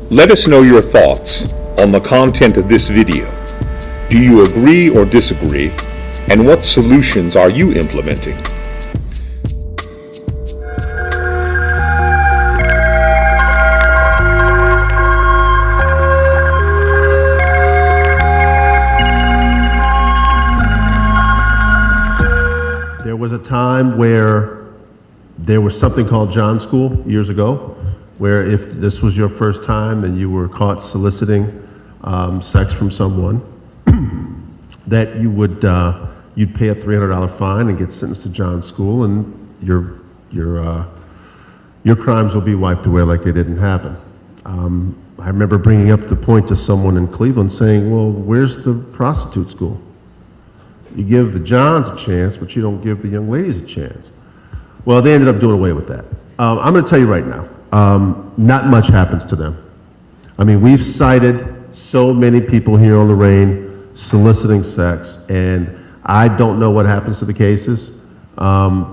Let us know your thoughts on the content of this video. Do you agree or disagree? And what solutions are you implementing? There was a time where there was something called John School years ago, where if this was your first time and you were caught soliciting sex from someone, that you would you'd pay a $300 fine and get sentenced to John School, and your crimes will be wiped away like they didn't happen. I remember bringing up the point to someone in Cleveland saying, well, where's the prostitute school? You give the Johns a chance, but you don't give the young ladies a chance. Well, they ended up doing away with that. I'm going to tell you right now, not much happens to them. I mean, we've cited so many people here on Lorraine soliciting sex, and I don't know what happens to the cases.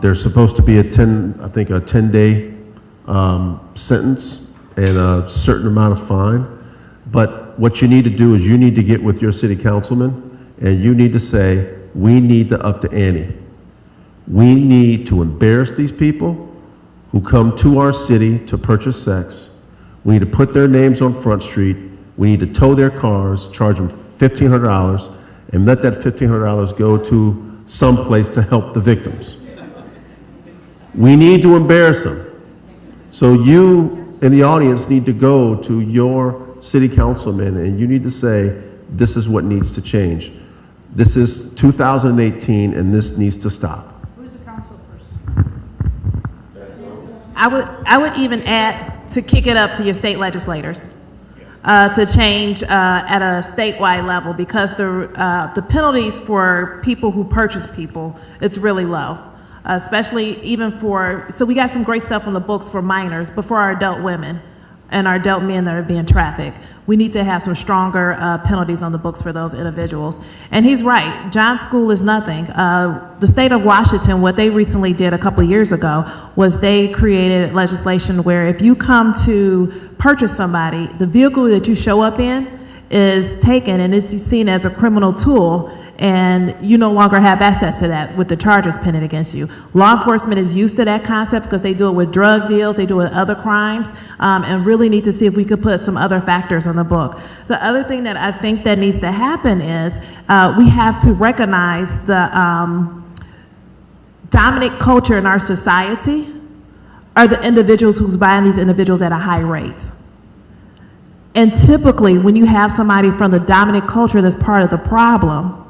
There's supposed to be a 10-day sentence and a certain amount of fine. But what you need to do is you need to get with your city councilman, and you need to say, we need to up the ante. We need to embarrass these people who come to our city to purchase sex. We need to put their names on Front Street. We need to tow their cars, charge them $1,500, and let that $1,500 go to some place to help the victims. We need to embarrass them. So you in the audience need to go to your city councilman and you need to say, this is what needs to change. This is 2018 and this needs to stop. Who's the council person? I would even add to kick it up to your state legislators to change at a statewide level, because the penalties for people who purchase people, it's really low, especially even for, so we got some great stuff on the books for minors, but for our adult women and our adult men that are being trafficked, we need to have some stronger penalties on the books for those individuals. And he's right, John School is nothing. The state of Washington, what they recently did a couple of years ago was they created legislation where if you come to purchase somebody, the vehicle that you show up in is taken and is seen as a criminal tool, and you no longer have access to that with the charges pending against you. Law enforcement is used to that concept because they do it with drug deals, they do it with other crimes, and really need to see if we could put some other factors on the book. The other thing that I think that needs to happen is we have to recognize the dominant culture in our society are the individuals who's buying these individuals at a high rate. And typically, when you have somebody from the dominant culture that's part of the problem,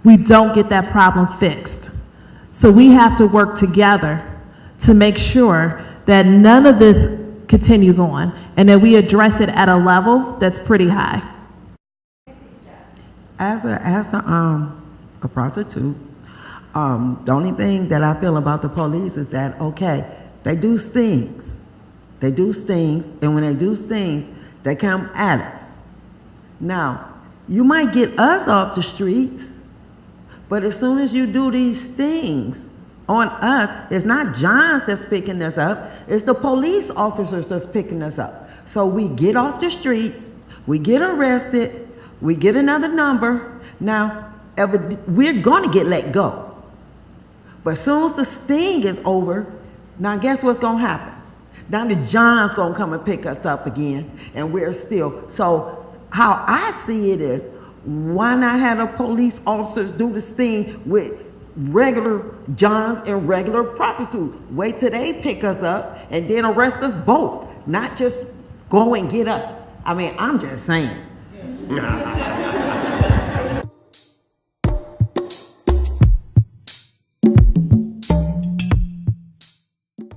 we don't get that problem fixed. So we have to work together to make sure that none of this continues on and that we address it at a level that's pretty high. As a prostitute, the only thing that I feel about the police is that, okay, they do stings. They do stings, and when they do stings, they come at us. Now, you might get us off the streets, but as soon as you do these stings on us, it's not Johns that's picking us up, it's the police officers that's picking us up. So we get off the streets, we get arrested, we get another number. Now, we're going to get let go. But as soon as the sting is over, now guess what's going to happen? Now the John's going to come and pick us up again, and we're still. So how I see it is, why not have the police officers do this thing with regular Johns and regular prostitutes? Wait till they pick us up and then arrest us both, not just go and get us. I mean, I'm just saying.